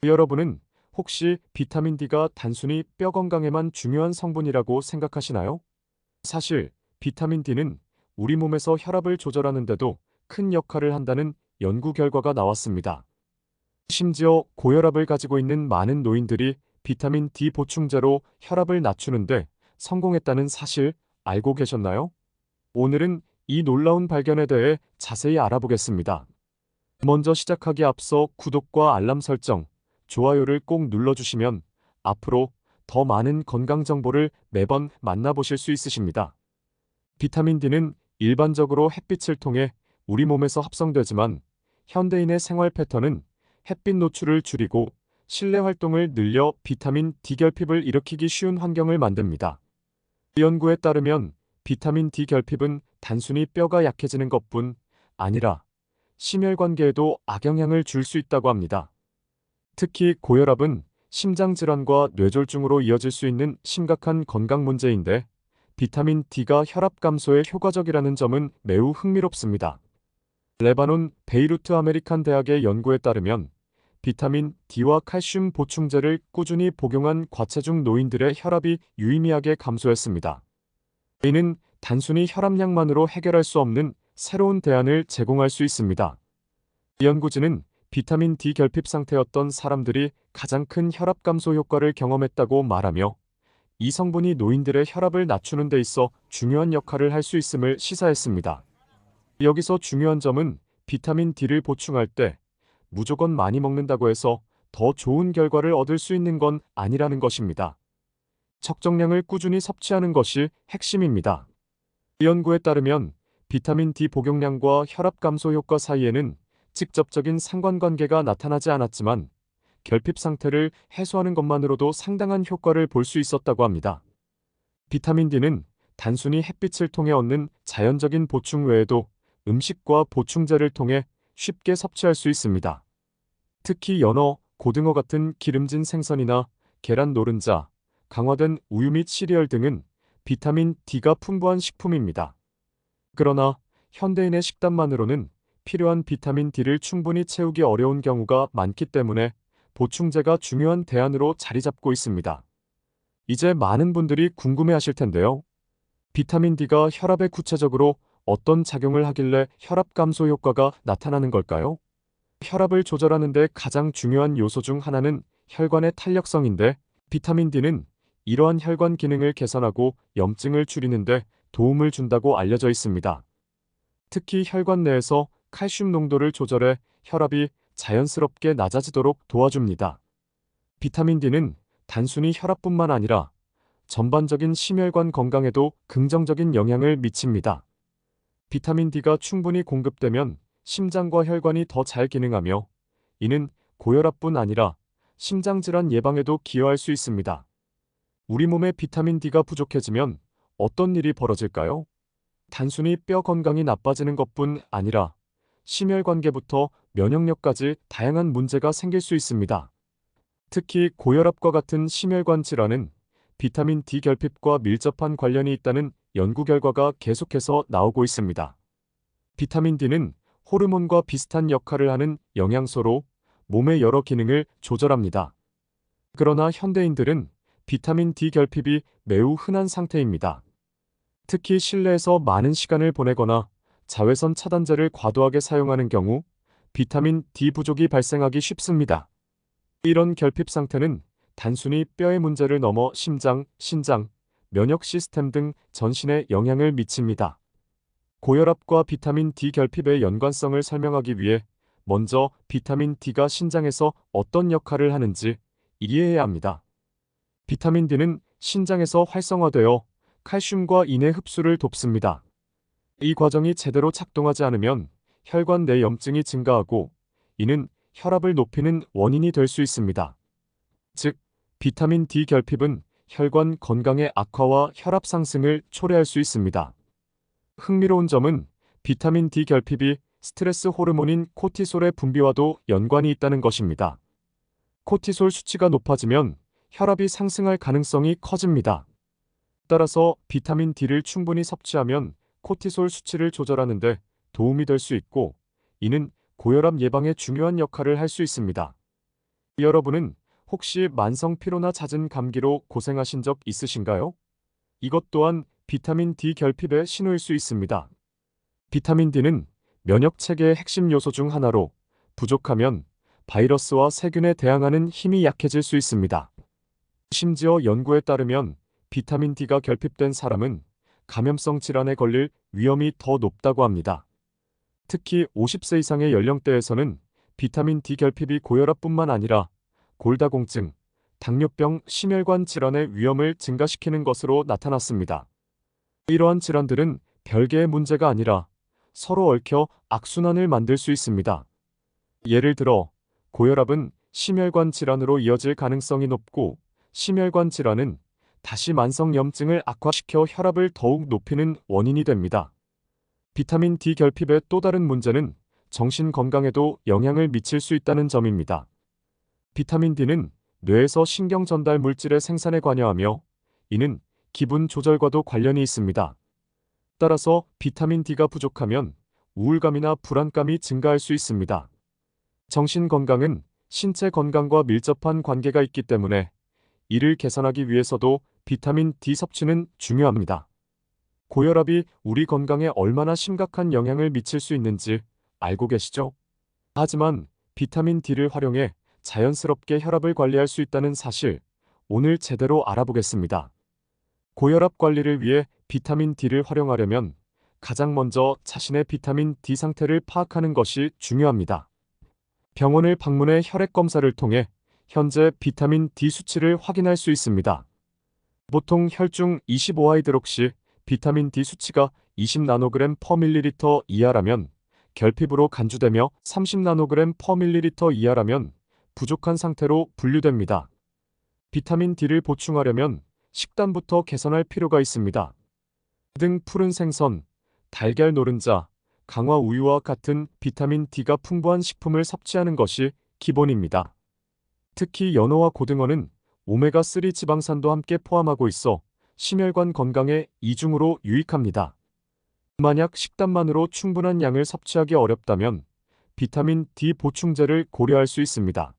여러분은 혹시 비타민 D가 단순히 뼈 건강에만 중요한 성분이라고 생각하시나요? 사실 비타민 D는 우리 몸에서 혈압을 조절하는 데도 큰 역할을 한다는 연구 결과가 나왔습니다. 심지어 고혈압을 가지고 있는 많은 노인들이 비타민 D 보충제로 혈압을 낮추는데 성공했다는 사실 알고 계셨나요? 오늘은 이 놀라운 발견에 대해 자세히 알아보겠습니다. 먼저 시작하기 앞서 구독과 알람 설정, 좋아요를 꼭 눌러주시면 앞으로 더 많은 건강 정보를 매번 만나보실 수 있으십니다. 비타민 D는 일반적으로 햇빛을 통해 우리 몸에서 합성되지만 현대인의 생활 패턴은 햇빛 노출을 줄이고 실내 활동을 늘려 비타민 D 결핍을 일으키기 쉬운 환경을 만듭니다. 연구에 따르면 비타민 D 결핍은 단순히 뼈가 약해지는 것뿐 아니라 심혈관계에도 악영향을 줄 수 있다고 합니다. 특히 고혈압은 심장질환과 뇌졸중으로 이어질 수 있는 심각한 건강 문제인데 비타민 D가 혈압 감소에 효과적이라는 점은 매우 흥미롭습니다. 레바논 베이루트 아메리칸 대학의 연구에 따르면 비타민 D와 칼슘 보충제를 꾸준히 복용한 과체중 노인들의 혈압이 유의미하게 감소했습니다. 이는 단순히 혈압약만으로 해결할 수 없는 새로운 대안을 제공할 수 있습니다. 연구진은 비타민 D 결핍 상태였던 사람들이 가장 큰 혈압 감소 효과를 경험했다고 말하며 이 성분이 노인들의 혈압을 낮추는 데 있어 중요한 역할을 할 수 있음을 시사했습니다. 여기서 중요한 점은 비타민 D를 보충할 때 무조건 많이 먹는다고 해서 더 좋은 결과를 얻을 수 있는 건 아니라는 것입니다. 적정량을 꾸준히 섭취하는 것이 핵심입니다. 연구에 따르면 비타민 D 복용량과 혈압 감소 효과 사이에는 직접적인 상관관계가 나타나지 않았지만 결핍 상태를 해소하는 것만으로도 상당한 효과를 볼 수 있었다고 합니다. 비타민 D는 단순히 햇빛을 통해 얻는 자연적인 보충 외에도 음식과 보충제를 통해 쉽게 섭취할 수 있습니다. 특히 연어, 고등어 같은 기름진 생선이나 계란 노른자, 강화된 우유 및 시리얼 등은 비타민 D가 풍부한 식품입니다. 그러나 현대인의 식단만으로는 필요한 비타민 D를 충분히 채우기 어려운 경우가 많기 때문에 보충제가 중요한 대안으로 자리 잡고 있습니다. 이제 많은 분들이 궁금해하실 텐데요. 비타민 D가 혈압에 구체적으로 어떤 작용을 하길래 혈압 감소 효과가 나타나는 걸까요? 혈압을 조절하는 데 가장 중요한 요소 중 하나는 혈관의 탄력성인데 비타민 D는 이러한 혈관 기능을 개선하고 염증을 줄이는 데 도움을 준다고 알려져 있습니다. 특히 혈관 내에서 칼슘 농도를 조절해 혈압이 자연스럽게 낮아지도록 도와줍니다. 비타민 D는 단순히 혈압뿐만 아니라 전반적인 심혈관 건강에도 긍정적인 영향을 미칩니다. 비타민 D가 충분히 공급되면 심장과 혈관이 더 잘 기능하며 이는 고혈압뿐 아니라 심장질환 예방에도 기여할 수 있습니다. 우리 몸에 비타민 D가 부족해지면 어떤 일이 벌어질까요? 단순히 뼈 건강이 나빠지는 것뿐 아니라 심혈관계부터 면역력까지 다양한 문제가 생길 수 있습니다. 특히 고혈압과 같은 심혈관 질환은 비타민 D 결핍과 밀접한 관련이 있다는 연구 결과가 계속해서 나오고 있습니다. 비타민 D는 호르몬과 비슷한 역할을 하는 영양소로 몸의 여러 기능을 조절합니다. 그러나 현대인들은 비타민 D 결핍이 매우 흔한 상태입니다. 특히 실내에서 많은 시간을 보내거나 자외선 차단제를 과도하게 사용하는 경우 비타민 D 부족이 발생하기 쉽습니다. 이런 결핍 상태는 단순히 뼈의 문제를 넘어 심장, 신장, 면역 시스템 등 전신에 영향을 미칩니다. 고혈압과 비타민 D 결핍의 연관성을 설명하기 위해 먼저 비타민 D가 신장에서 어떤 역할을 하는지 이해해야 합니다. 비타민 D는 신장에서 활성화되어 칼슘과 인의 흡수를 돕습니다. 이 과정이 제대로 작동하지 않으면 혈관 내 염증이 증가하고 이는 혈압을 높이는 원인이 될 수 있습니다. 즉, 비타민 D 결핍은 혈관 건강의 악화와 혈압 상승을 초래할 수 있습니다. 흥미로운 점은 비타민 D 결핍이 스트레스 호르몬인 코티솔의 분비와도 연관이 있다는 것입니다. 코티솔 수치가 높아지면 혈압이 상승할 가능성이 커집니다. 따라서 비타민 D를 충분히 섭취하면 코티솔 수치를 조절하는 데 도움이 될 수 있고 이는 고혈압 예방에 중요한 역할을 할 수 있습니다. 여러분은 혹시 만성 피로나 잦은 감기로 고생하신 적 있으신가요? 이것 또한 비타민 D 결핍의 신호일 수 있습니다. 비타민 D는 면역 체계의 핵심 요소 중 하나로 부족하면 바이러스와 세균에 대항하는 힘이 약해질 수 있습니다. 심지어 연구에 따르면 비타민 D가 결핍된 사람은 감염성 질환에 걸릴 위험이 더 높다고 합니다. 특히 50세 이상의 연령대에서는 비타민 D 결핍이 고혈압뿐만 아니라 골다공증, 당뇨병, 심혈관 질환의 위험을 증가시키는 것으로 나타났습니다. 이러한 질환들은 별개의 문제가 아니라 서로 얽혀 악순환을 만들 수 있습니다. 예를 들어 고혈압은 심혈관 질환으로 이어질 가능성이 높고, 심혈관 질환은 다시 만성염증을 악화시켜 혈압을 더욱 높이는 원인이 됩니다. 비타민 D 결핍의 또 다른 문제는 정신 건강에도 영향을 미칠 수 있다는 점입니다. 비타민 D는 뇌에서 신경 전달 물질의 생산에 관여하며, 이는 기분 조절과도 관련이 있습니다. 따라서 비타민 D가 부족하면 우울감이나 불안감이 증가할 수 있습니다. 정신 건강은 신체 건강과 밀접한 관계가 있기 때문에 이를 개선하기 위해서도 비타민 D 섭취는 중요합니다. 고혈압이 우리 건강에 얼마나 심각한 영향을 미칠 수 있는지 알고 계시죠? 하지만 비타민 D를 활용해 자연스럽게 혈압을 관리할 수 있다는 사실, 오늘 제대로 알아보겠습니다. 고혈압 관리를 위해 비타민 D를 활용하려면 가장 먼저 자신의 비타민 D 상태를 파악하는 것이 중요합니다. 병원을 방문해 혈액 검사를 통해 현재 비타민 D 수치를 확인할 수 있습니다. 보통 혈중 25하이드록시 비타민 D 수치가 20나노그램 퍼 밀리리터 이하라면 결핍으로 간주되며 30나노그램 퍼 밀리리터 이하라면 부족한 상태로 분류됩니다. 비타민 D를 보충하려면 식단부터 개선할 필요가 있습니다. 등 푸른 생선, 달걀 노른자, 강화 우유와 같은 비타민 D가 풍부한 식품을 섭취하는 것이 기본입니다. 특히 연어와 고등어는 오메가3 지방산도 함께 포함하고 있어 심혈관 건강에 이중으로 유익합니다. 만약 식단만으로 충분한 양을 섭취하기 어렵다면 비타민 D 보충제를 고려할 수 있습니다.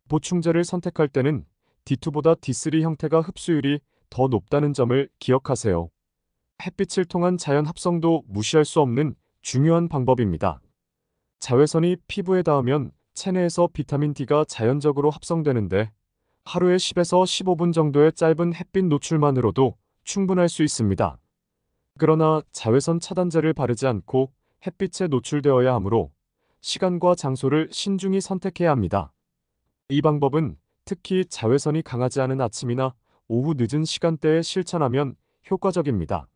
보충제를 선택할 때는 D2보다 D3 형태가 흡수율이 더 높다는 점을 기억하세요. 햇빛을 통한 자연 합성도 무시할 수 없는 중요한 방법입니다. 자외선이 피부에 닿으면 체내에서 비타민 D가 자연적으로 합성되는데, 하루에 10에서 15분 정도의 짧은 햇빛 노출만으로도 충분할 수 있습니다. 그러나 자외선 차단제를 바르지 않고 햇빛에 노출되어야 하므로 시간과 장소를 신중히 선택해야 합니다. 이 방법은 특히 자외선이 강하지 않은 아침이나 오후 늦은 시간대에 실천하면 효과적입니다.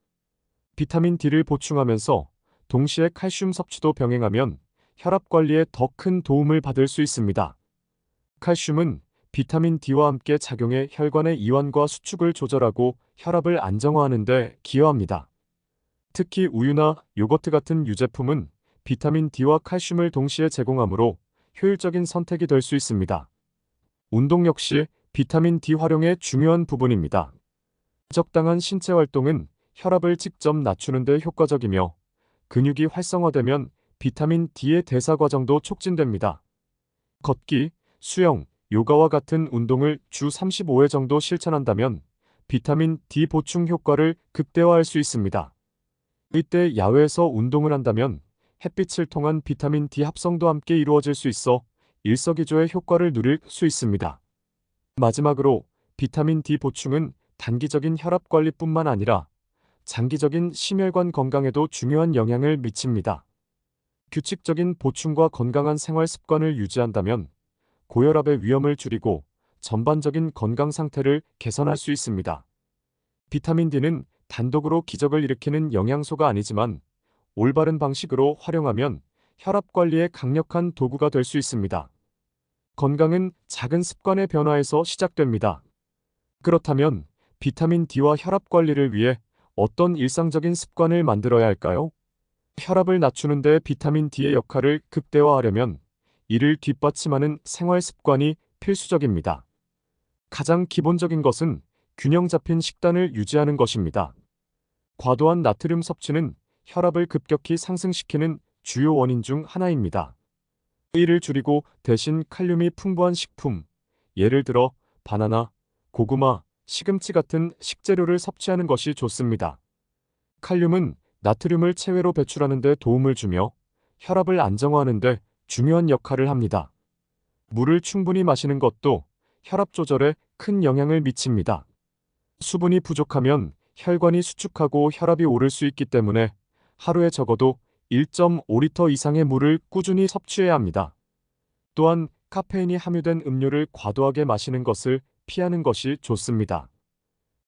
비타민 D를 보충하면서 동시에 칼슘 섭취도 병행하면 혈압 관리에 더 큰 도움을 받을 수 있습니다. 칼슘은 비타민 D와 함께 작용해 혈관의 이완과 수축을 조절하고 혈압을 안정화하는 데 기여합니다. 특히 우유나 요거트 같은 유제품은 비타민 D와 칼슘을 동시에 제공하므로 효율적인 선택이 될 수 있습니다. 운동 역시 비타민 D 활용의 중요한 부분입니다. 적당한 신체 활동은 혈압을 직접 낮추는 데 효과적이며, 근육이 활성화되면 비타민 D의 대사 과정도 촉진됩니다. 걷기, 수영, 요가와 같은 운동을 주 35회 정도 실천한다면 비타민 D 보충 효과를 극대화할 수 있습니다. 이때 야외에서 운동을 한다면 햇빛을 통한 비타민 D 합성도 함께 이루어질 수 있어 일석이조의 효과를 누릴 수 있습니다. 마지막으로 비타민 D 보충은 단기적인 혈압 관리뿐만 아니라 장기적인 심혈관 건강에도 중요한 영향을 미칩니다. 규칙적인 보충과 건강한 생활 습관을 유지한다면 고혈압의 위험을 줄이고 전반적인 건강 상태를 개선할 수 있습니다. 비타민 D는 단독으로 기적을 일으키는 영양소가 아니지만 올바른 방식으로 활용하면 혈압 관리에 강력한 도구가 될 수 있습니다. 건강은 작은 습관의 변화에서 시작됩니다. 그렇다면 비타민 D와 혈압 관리를 위해 어떤 일상적인 습관을 만들어야 할까요? 혈압을 낮추는 데 비타민 D의 역할을 극대화하려면 이를 뒷받침하는 생활 습관이 필수적입니다. 가장 기본적인 것은 균형 잡힌 식단을 유지하는 것입니다. 과도한 나트륨 섭취는 혈압을 급격히 상승시키는 주요 원인 중 하나입니다. 이를 줄이고 대신 칼륨이 풍부한 식품, 예를 들어 바나나, 고구마, 시금치 같은 식재료를 섭취하는 것이 좋습니다. 칼륨은 나트륨을 체외로 배출하는 데 도움을 주며 혈압을 안정화하는 데 중요한 역할을 합니다. 물을 충분히 마시는 것도 혈압 조절에 큰 영향을 미칩니다. 수분이 부족하면 혈관이 수축하고 혈압이 오를 수 있기 때문에 하루에 적어도 1.5리터 이상의 물을 꾸준히 섭취해야 합니다. 또한 카페인이 함유된 음료를 과도하게 마시는 것을 피하는 것이 좋습니다.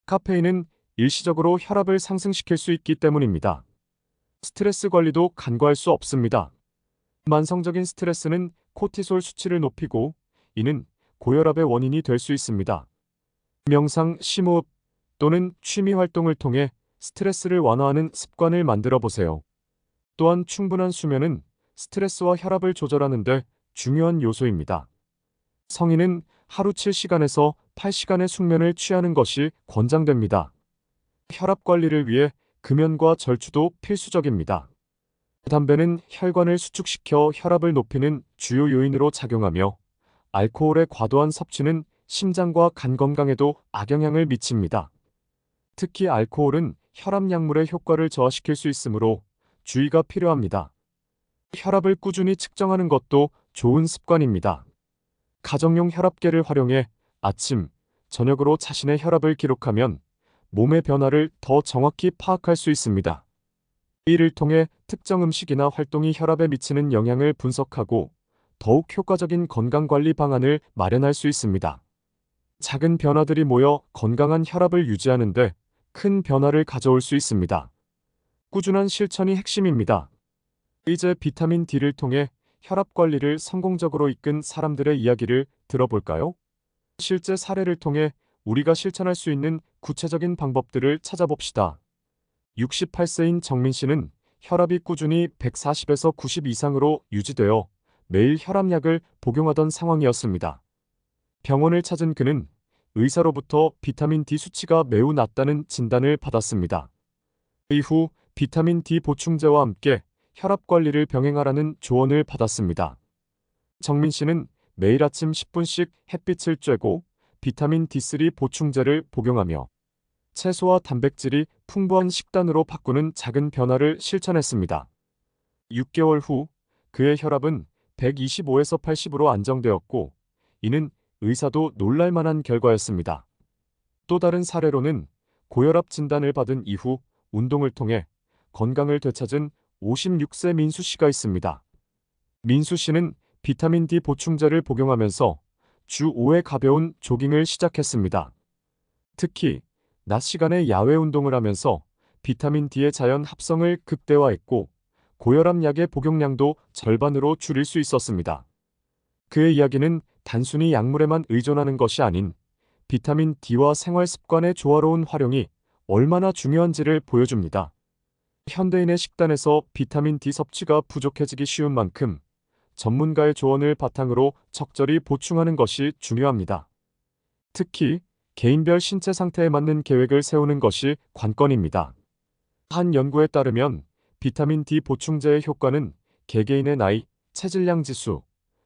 카페인은 일시적으로 혈압을 상승시킬 수 있기 때문입니다. 스트레스 관리도 간과할 수 없습니다. 만성적인 스트레스는 코티솔 수치를 높이고 이는 고혈압의 원인이 될 수 있습니다. 명상, 심호흡 또는 취미 활동을 통해 스트레스를 완화하는 습관을 만들어 보세요. 또한 충분한 수면은 스트레스와 혈압을 조절하는 데 중요한 요소입니다. 성인은 하루 7시간에서 8시간의 숙면을 취하는 것이 권장됩니다. 혈압 관리를 위해 금연과 절주도 필수적입니다. 담배는 혈관을 수축시켜 혈압을 높이는 주요 요인으로 작용하며 알코올의 과도한 섭취는 심장과 간 건강에도 악영향을 미칩니다. 특히 알코올은 혈압 약물의 효과를 저하시킬 수 있으므로 주의가 필요합니다. 혈압을 꾸준히 측정하는 것도 좋은 습관입니다. 가정용 혈압계를 활용해 아침, 저녁으로 자신의 혈압을 기록하면 몸의 변화를 더 정확히 파악할 수 있습니다. 이를 통해 특정 음식이나 활동이 혈압에 미치는 영향을 분석하고 더욱 효과적인 건강관리 방안을 마련할 수 있습니다. 작은 변화들이 모여 건강한 혈압을 유지하는 데 큰 변화를 가져올 수 있습니다. 꾸준한 실천이 핵심입니다. 이제 비타민 D를 통해 혈압 관리를 성공적으로 이끈 사람들의 이야기를 들어볼까요? 실제 사례를 통해 우리가 실천할 수 있는 구체적인 방법들을 찾아봅시다. 68세인 정민 씨는 혈압이 꾸준히 140에서 90 이상으로 유지되어 매일 혈압약을 복용하던 상황이었습니다. 병원을 찾은 그는 의사로부터 비타민 D 수치가 매우 낮다는 진단을 받았습니다. 이후 비타민 D 보충제와 함께 혈압 관리를 병행하라는 조언을 받았습니다. 정민 씨는 매일 아침 10분씩 햇빛을 쬐고 비타민 D3 보충제를 복용하며 채소와 단백질이 풍부한 식단으로 바꾸는 작은 변화를 실천했습니다. 6개월 후 그의 혈압은 125에서 80으로 안정되었고 이는 의사도 놀랄 만한 결과였습니다. 또 다른 사례로는 고혈압 진단을 받은 이후 운동을 통해 건강을 되찾은 56세 민수 씨가 있습니다. 민수 씨는 비타민 D 보충제를 복용하면서 주 5회 가벼운 조깅을 시작했습니다. 특히 낮 시간에 야외 운동을 하면서 비타민 D의 자연 합성을 극대화했고 고혈압 약의 복용량도 절반으로 줄일 수 있었습니다. 그의 이야기는 단순히 약물에만 의존하는 것이 아닌 비타민 D와 생활 습관의 조화로운 활용이 얼마나 중요한지를 보여줍니다. 현대인의 식단에서 비타민 D 섭취가 부족해지기 쉬운 만큼 전문가의 조언을 바탕으로 적절히 보충하는 것이 중요합니다. 특히 개인별 신체 상태에 맞는 계획을 세우는 것이 관건입니다. 한 연구에 따르면 비타민 D 보충제의 효과는 개개인의 나이, 체질량 지수,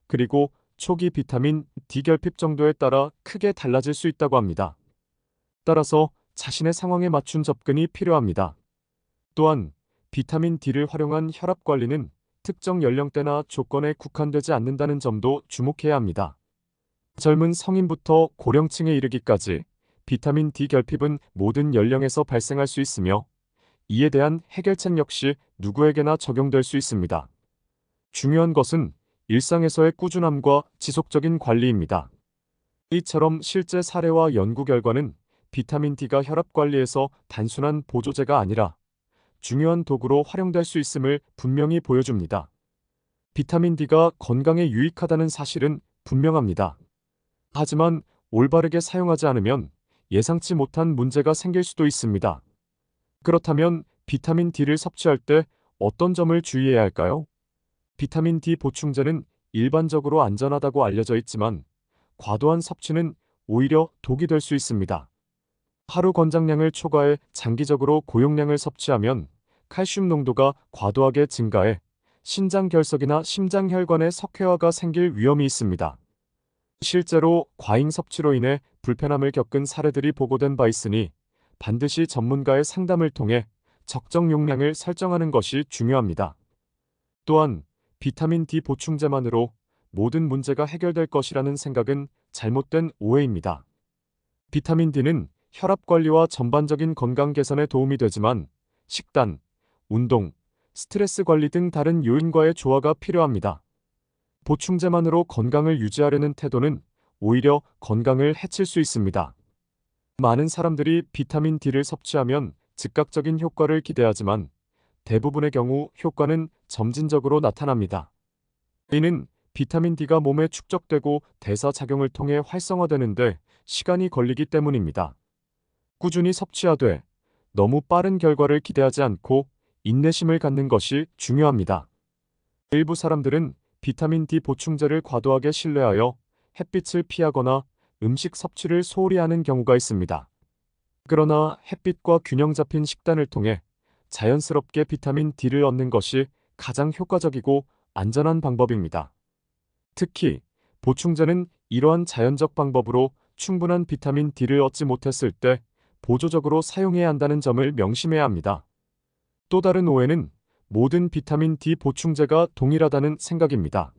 그리고 초기 비타민 D 결핍 정도에 따라 크게 달라질 수 있다고 합니다. 따라서 자신의 상황에 맞춘 접근이 필요합니다. 또한 비타민 D를 활용한 혈압 관리는 특정 연령대나 조건에 국한되지 않는다는 점도 주목해야 합니다. 젊은 성인부터 고령층에 이르기까지 비타민 D 결핍은 모든 연령에서 발생할 수 있으며 이에 대한 해결책 역시 누구에게나 적용될 수 있습니다. 중요한 것은 일상에서의 꾸준함과 지속적인 관리입니다. 이처럼 실제 사례와 연구 결과는 비타민 D가 혈압 관리에서 단순한 보조제가 아니라 중요한 도구로 활용될 수 있음을 분명히 보여줍니다. 비타민 D가 건강에 유익하다는 사실은 분명합니다. 하지만 올바르게 사용하지 않으면 예상치 못한 문제가 생길 수도 있습니다. 그렇다면 비타민 D를 섭취할 때 어떤 점을 주의해야 할까요? 비타민 D 보충제는 일반적으로 안전하다고 알려져 있지만 과도한 섭취는 오히려 독이 될 수 있습니다. 하루 권장량을 초과해 장기적으로 고용량을 섭취하면 칼슘 농도가 과도하게 증가해 신장 결석이나 심장혈관의 석회화가 생길 위험이 있습니다. 실제로 과잉 섭취로 인해 불편함을 겪은 사례들이 보고된 바 있으니 반드시 전문가의 상담을 통해 적정 용량을 설정하는 것이 중요합니다. 또한 비타민 D 보충제만으로 모든 문제가 해결될 것이라는 생각은 잘못된 오해입니다. 비타민 D는 혈압 관리와 전반적인 건강 개선에 도움이 되지만 식단, 운동, 스트레스 관리 등 다른 요인과의 조화가 필요합니다. 보충제만으로 건강을 유지하려는 태도는 오히려 건강을 해칠 수 있습니다. 많은 사람들이 비타민 D를 섭취하면 즉각적인 효과를 기대하지만 대부분의 경우 효과는 점진적으로 나타납니다. 이는 비타민 D가 몸에 축적되고 대사작용을 통해 활성화되는데 시간이 걸리기 때문입니다. 꾸준히 섭취하되 너무 빠른 결과를 기대하지 않고 인내심을 갖는 것이 중요합니다. 일부 사람들은 비타민 D 보충제를 과도하게 신뢰하여 햇빛을 피하거나 음식 섭취를 소홀히 하는 경우가 있습니다. 그러나 햇빛과 균형 잡힌 식단을 통해 자연스럽게 비타민 D를 얻는 것이 가장 효과적이고 안전한 방법입니다. 특히 보충제는 이러한 자연적 방법으로 충분한 비타민 D를 얻지 못했을 때 보조적으로 사용해야 한다는 점을 명심해야 합니다. 또 다른 오해는 모든 비타민 D 보충제가 동일하다는 생각입니다.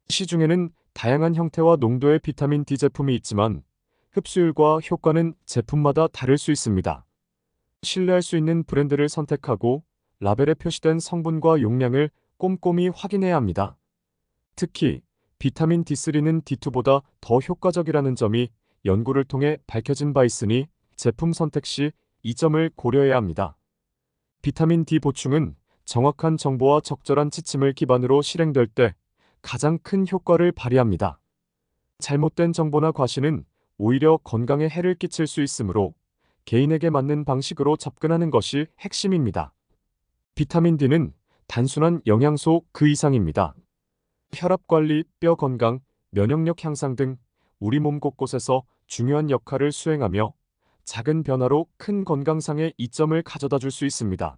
시중에는 다양한 형태와 농도의 비타민 D 제품이 있지만 흡수율과 효과는 제품마다 다를 수 있습니다. 신뢰할 수 있는 브랜드를 선택하고 라벨에 표시된 성분과 용량을 꼼꼼히 확인해야 합니다. 특히 비타민 D3는 D2보다 더 효과적이라는 점이 연구를 통해 밝혀진 바 있으니 제품 선택 시 이 점을 고려해야 합니다. 비타민 D 보충은 정확한 정보와 적절한 지침을 기반으로 실행될 때 가장 큰 효과를 발휘합니다. 잘못된 정보나 과시는 오히려 건강에 해를 끼칠 수 있으므로 개인에게 맞는 방식으로 접근하는 것이 핵심입니다. 비타민 D는 단순한 영양소 그 이상입니다. 혈압 관리, 뼈 건강, 면역력 향상 등 우리 몸 곳곳에서 중요한 역할을 수행하며 작은 변화로 큰 건강상의 이점을 가져다 줄 수 있습니다.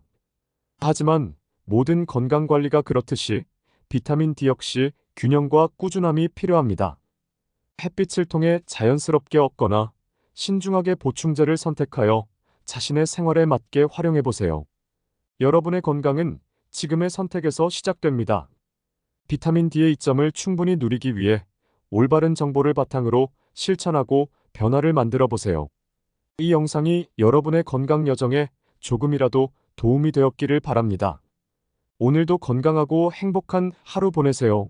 하지만 모든 건강관리가 그렇듯이 비타민 D 역시 균형과 꾸준함이 필요합니다. 햇빛을 통해 자연스럽게 얻거나 신중하게 보충제를 선택하여 자신의 생활에 맞게 활용해보세요. 여러분의 건강은 지금의 선택에서 시작됩니다. 비타민 D의 이점을 충분히 누리기 위해 올바른 정보를 바탕으로 실천하고 변화를 만들어 보세요. 이 영상이 여러분의 건강 여정에 조금이라도 도움이 되었기를 바랍니다. 오늘도 건강하고 행복한 하루 보내세요.